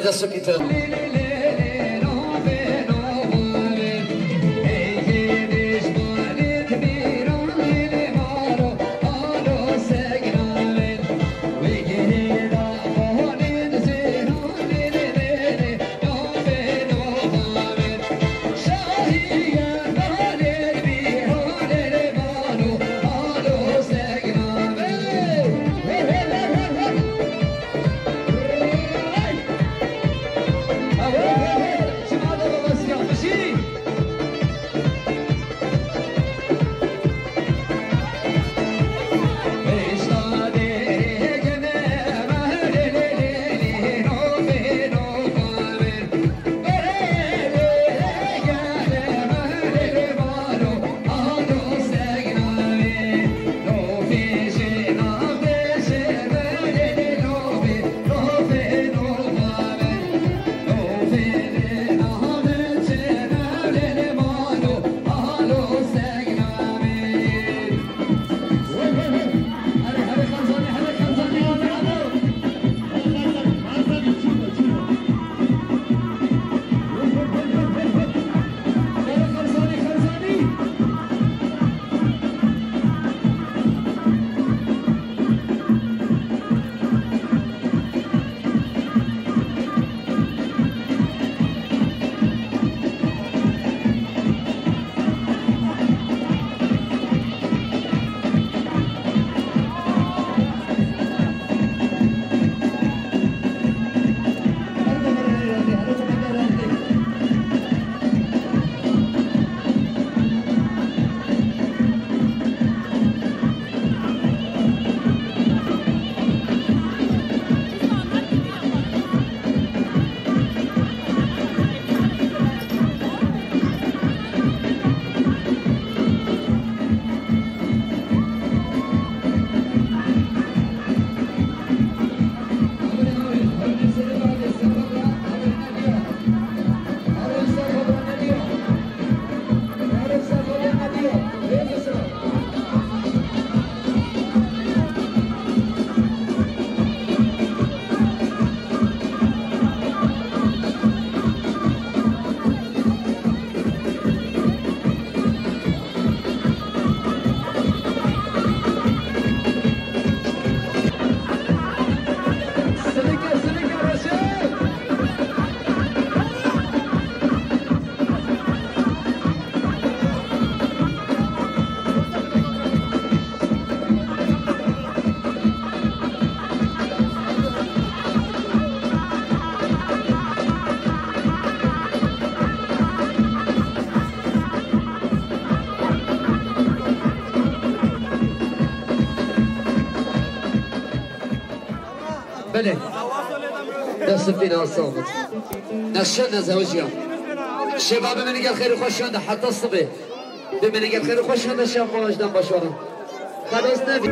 دستو كتاب بله دست فينا الصامت نشنا زوجيا شباب من قال خير خوش عنده حتى الصبح بمن قال خير خوش عنده شاف واجدان بشورا خلاص نبي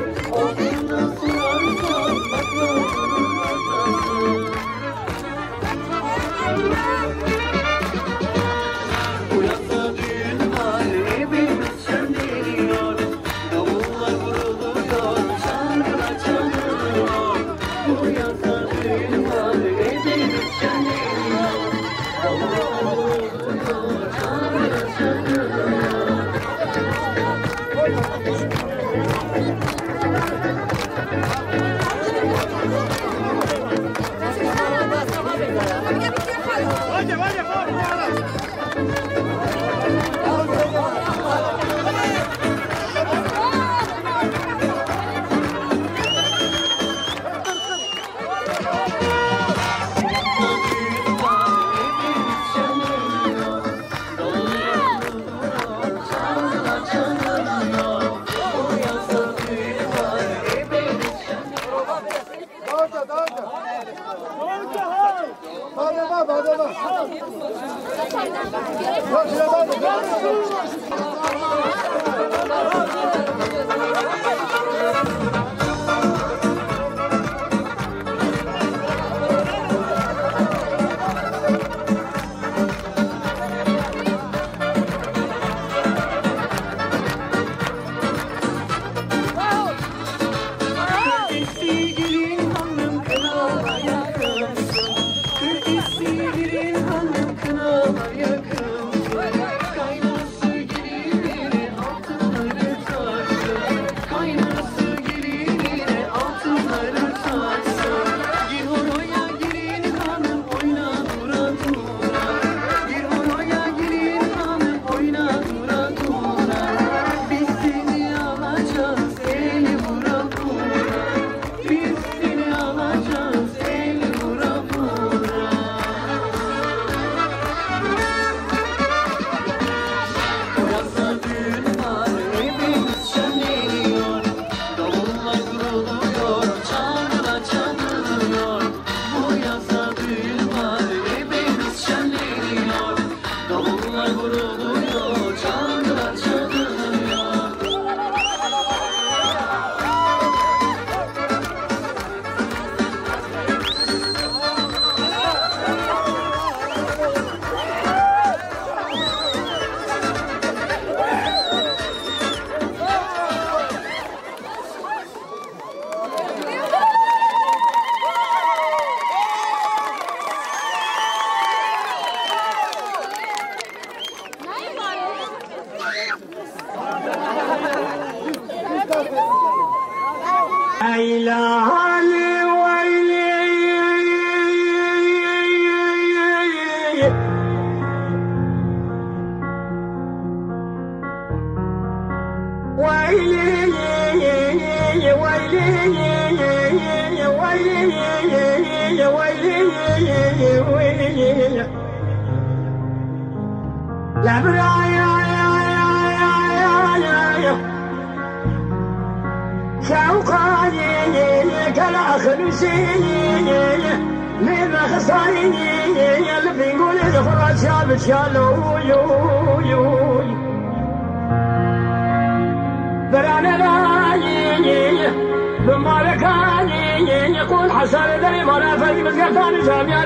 يقول حسن دري ولا فدي مسكتان جامع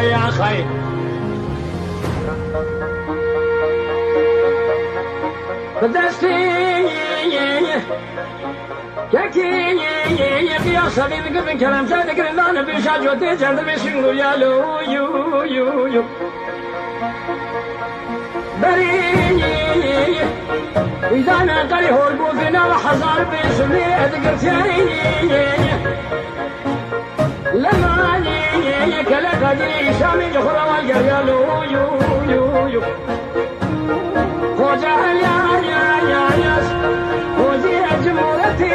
يا خي بدستي يا صديق من كلام صادق انا بيشاج وتجرد بيشنو يا لو يو بريني إذا أنا قري هربو فينا وحصار بيسمي أذكر ثاني لما ني كلا قدري سامي جخرا والقريا لو يو خوجا يا خوزي أجمورتي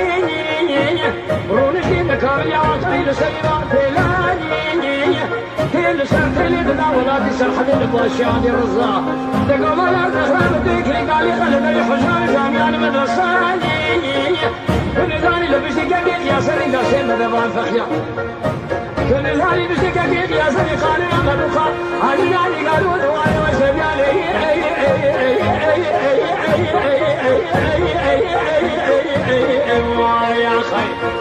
رونشي بكار يا وطري لسيرا تلاني كل سنتين بنا ولا تسرح بالباشا دي رزا دقوا ولا تخرب ديكري قال يخلي حجار جامعة المدرساني كل ثاني لبسي كبير يا سري قاسم دبان فخيا كل ثاني لبسي كبير يا سري قالوا يا مدوخا عالي قالوا دواني وسبيالي يا خير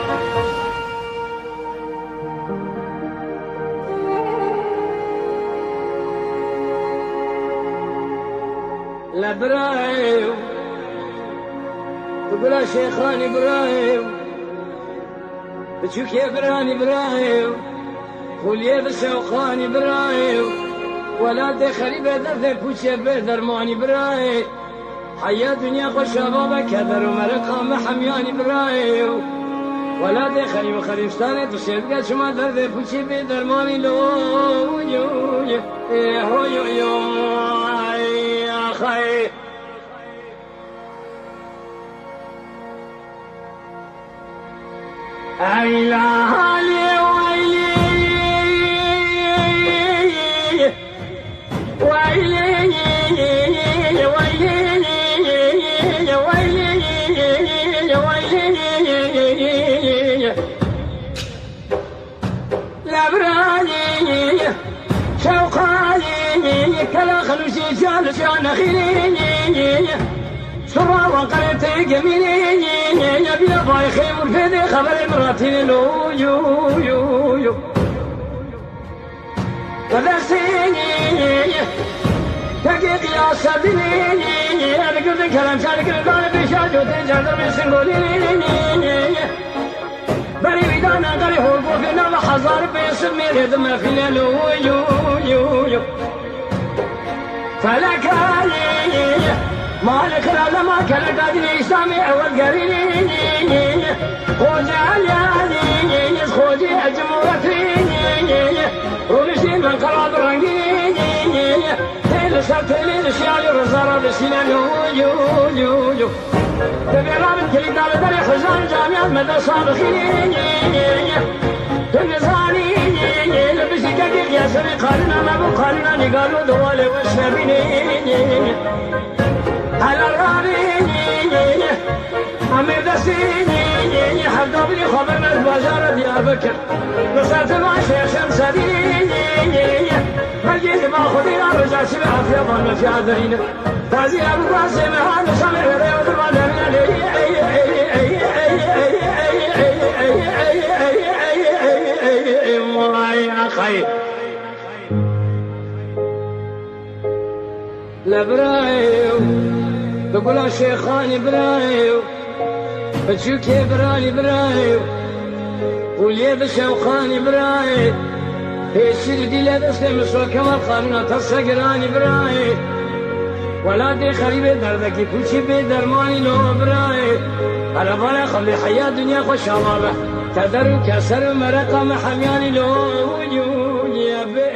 لبرايو تقول شيخان ابراهيم بتشوك يا براني ابراهيم قول يا بشوقان ابراهيم ولا دخلي بدر بوشي بدر ماني ابراهيم حيا دنيا خوش بابا كدر ومرقا محميان ابراهيم ولا دخلي وخريفتاني تشبقى شما درد بوشي بدر ماني لو يو يا خير عيلالي لبراني شوقاني كلا خلوشي جالس يا نخيلي سرا وقريت جميلي يبي باي خيم في خبر مراتي لو يو ودسيني تقيق يا سبيني انا قلت كلام شارك الدار بشاج وتجادر من سنقولي بري بدانا قري هو فينا وحزار بيسمي ريدما فينا لو يو فلكاني مالك لما كان قادني سامي اول قريني خوجي علياني خوجي اجمورتيني ونشين من قراب رنقيني تيل سرتيلي لشيالي رزارة بسينان يو تبيرا من كلي دال داري حزان جامعة مدى صابخيني تنزاني لبسي كاكيك يا سري قالنا ما بقالنا نقالوا دوالي وشنبيني على الراني عمي دسيني حبدا بلي خبر من البجارة ديار بكر نصرت مع شيخ شمسديني بلقيت ما خذي رجع سمع في ظلمة في عذرين تازي أبو قاسم هذا سمع ريوض المدن يا خير لبرايو بقول شيخاني برايو بتشوكي براني برايو ولي بشوخاني براي هيشيل دي لا تسلم سو كما قانونا تصقراني براي ولا دي خريبه دردك كلشي بدرماني لو براي على بالي خلي حياه دنيا خوش الله تدر كسر مرقه محمياني لو يا بي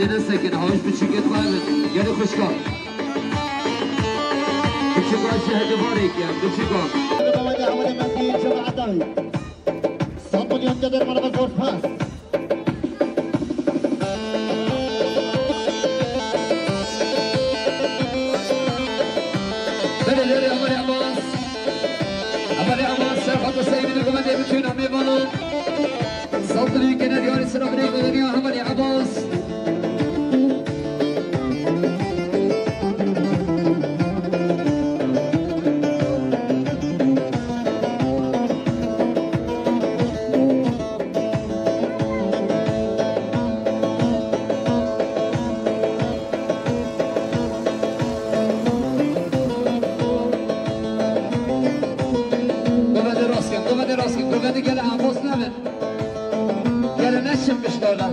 دينا ساكن هاوش بتشكت قائمة يعني خوشكار بتشكار شهد بارك يا بتشكار بوادي عمل المسيح جماعة داوي صابون ينتظر مرة بزور فاس بلي ليري أمري عباس أمري عباس سرقة السيد القمدي بتشون عمي بانو صدري كنا دياري سرابري قدنيا أمري عباس قومدي قال عباس نمن قال نشم بشلوله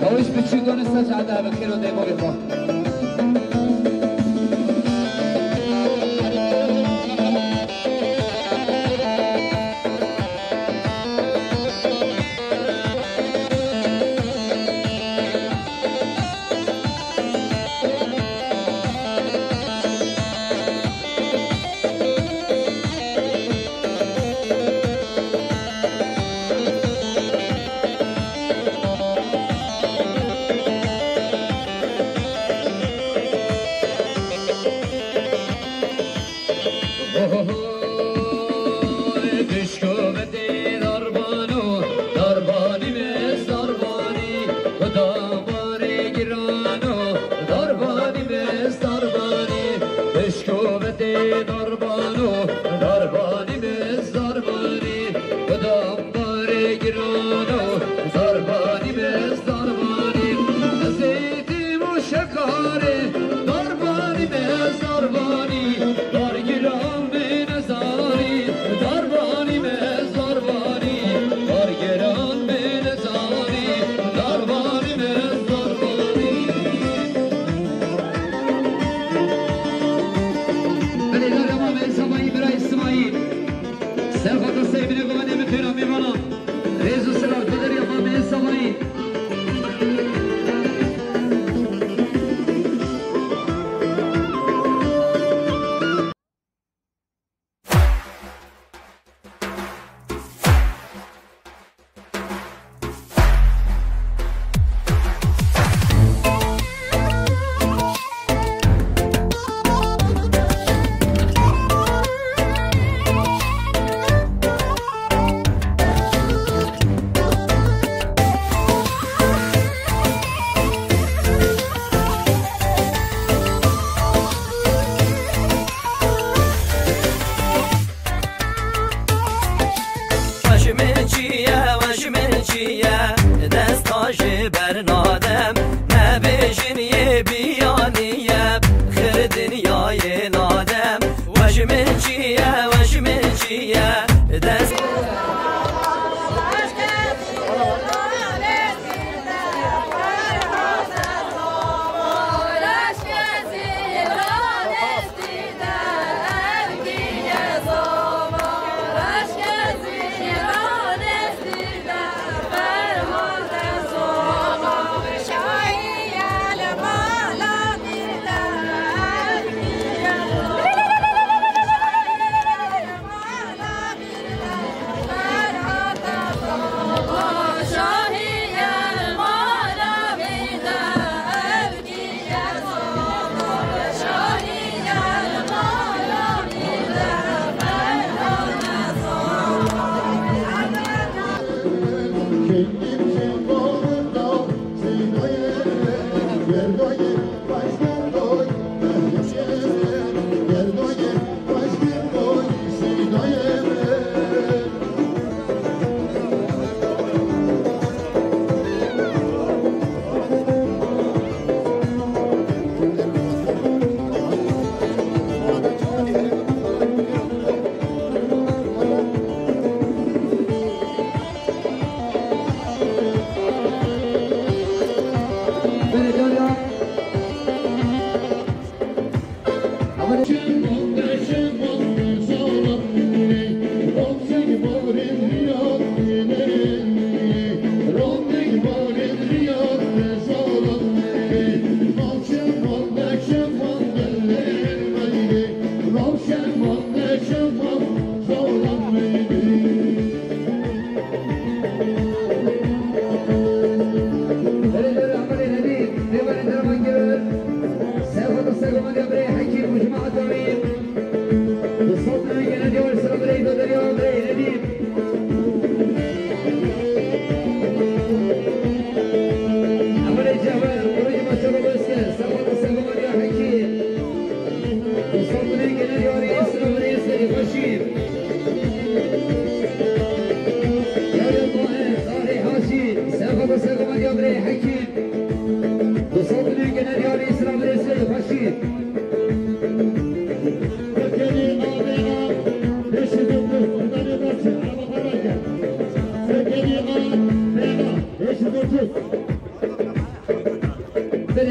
هوش بتشيدون استجعدها بخير وديمو بخواه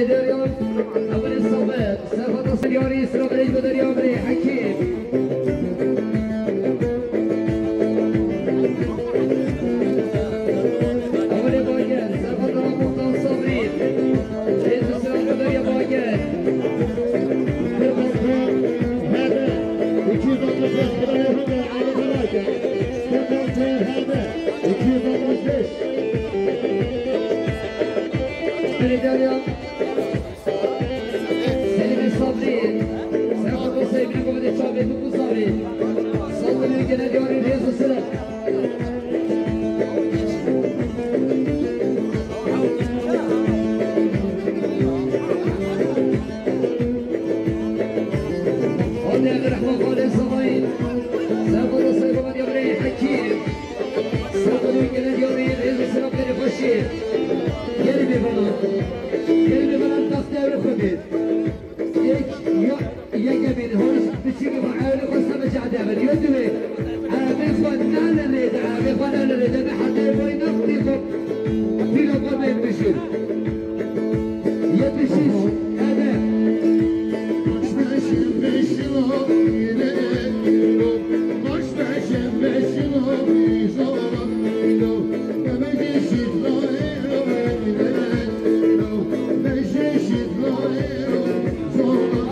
الدريون أول الصبات سافة السياري سرق ليش بدريون بري حكيم أول باجر سافة رمضان صابرين ليش سرق بدريون باجر هذا وكيف أطلق هذا على ثلاثة هذا وكيف أطلق الدريون سليم الصابرين سافة الصابرين قبل الصابرين صابرين صلوا للجنة ديوري ليش سرق عبد الرحمن خالد الصغير سافر الصيف من يبري حكيم سافر الجنة ديوري ليش سرق الفشيل يلبي بلان تختار الخبيث يجمين هون بتشيك معايا قصة مجعدة من يدوي عابي فنانا ليد عابي فنانا ليد أنا حتى يبغي نقضيكم في لقمة ما يبشر يبشيش هذا مش بشم بشلو يليلو مش بشم بشلو يزورو ما بجيش يطلعيرو يليلو ما بجيش يطلعيرو زورو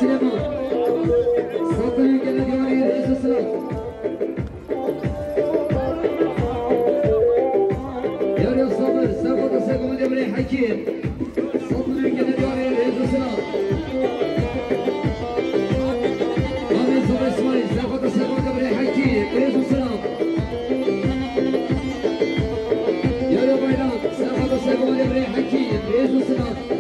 سليمان سلطان الجناديوري رئيس السلام يا صابر سقط سقم دبري حكيم سلطان الجناديوري رئيس السلام امين صابر اسماعيل سقط سقم دبري حكيم رئيس السلام يا بيلان سقط سقم دبري حكيم رئيس السلام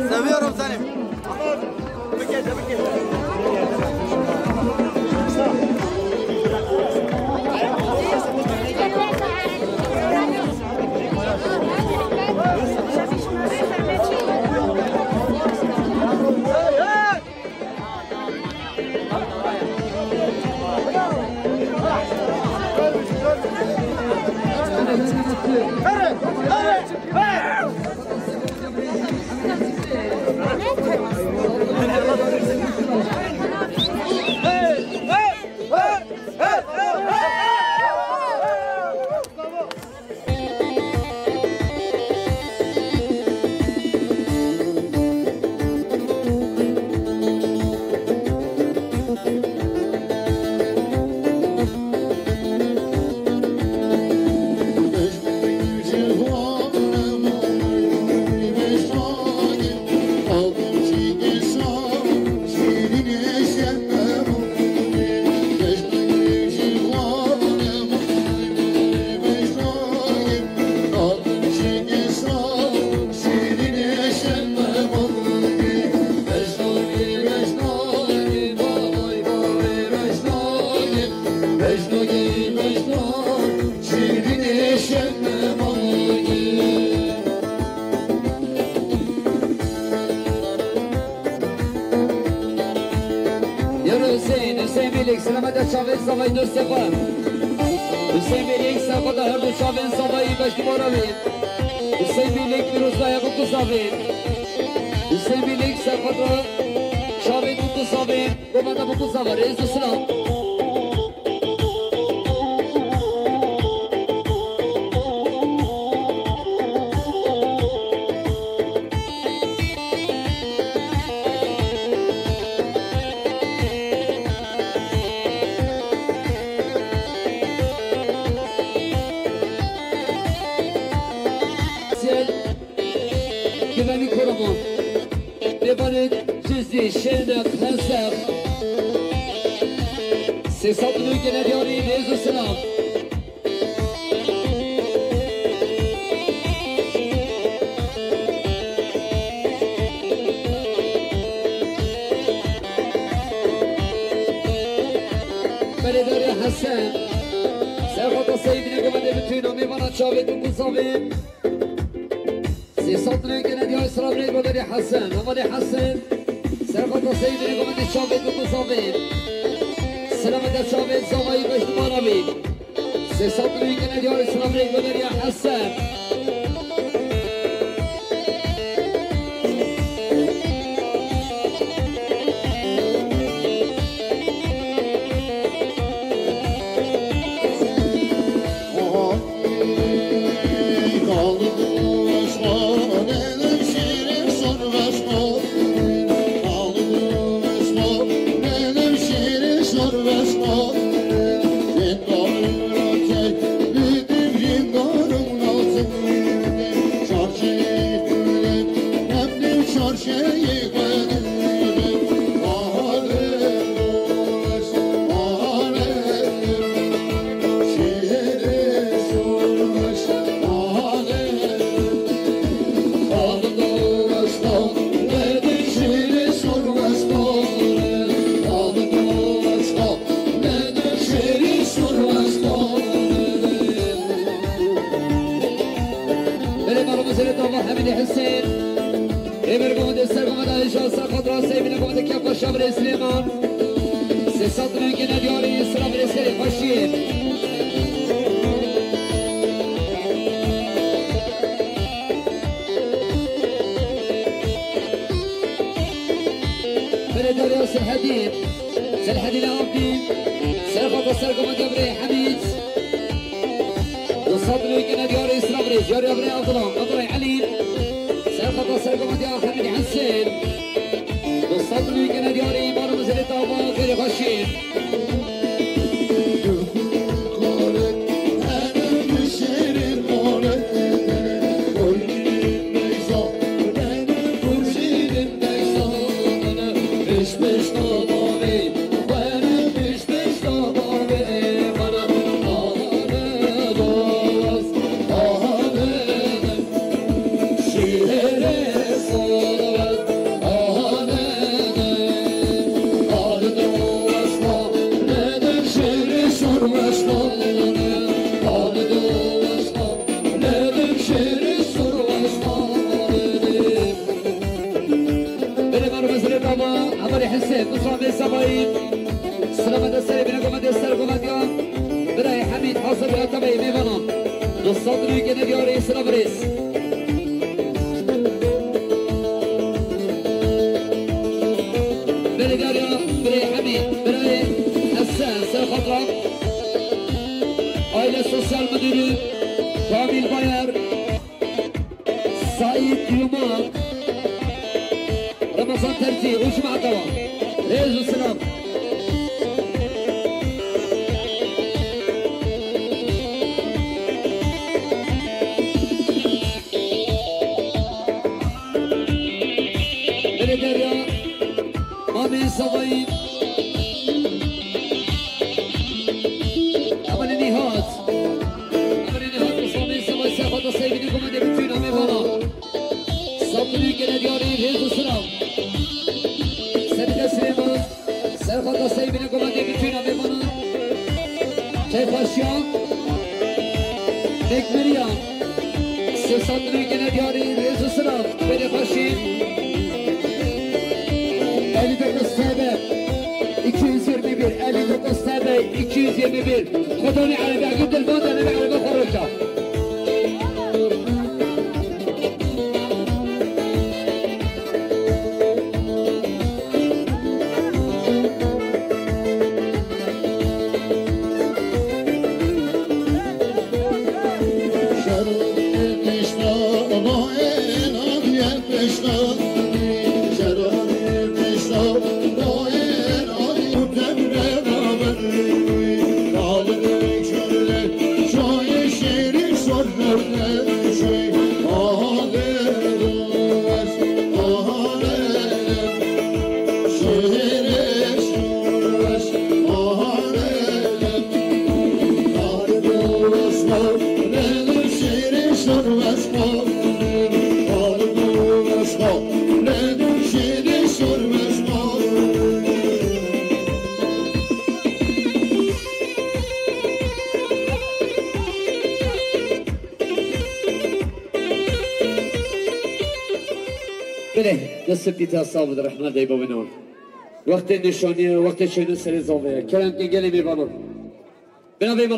سويهم سالم Hüseyin Birlik, Selamet Şahin Savayı 4 sefer. Hüseyin Birlik, Selamet Hırdı Şahin Savayı 5 numara bir. Hüseyin Birlik, Firuz'da Yakutlu Savayı. Hüseyin Birlik, Selamet Şahin Mutlu Savayı. Komanda Mutlu Savayı, Reis Sınav. Güvenlik korumu, Bebanet, Cizli, Şenek, Hensel, Sesatlı Genel Yari, Rezu Sınav. Beledari Hasan, Serhat Sayyidine Güvenli bütün Mimana Çavet Muzavim. سيسطني كندي اسرابني بغدي حسن ومدي حسن سرقة سيدني بغدي شابت بمصابين سلامة شابت زواي بشت مارابي سيسطني كندي اسرابني بغدي حسن دست پیتا صاحب رحمت دی ببینم وقت نشانی وقت چینه سر زاویه کلام که گلی میبانم بنابراین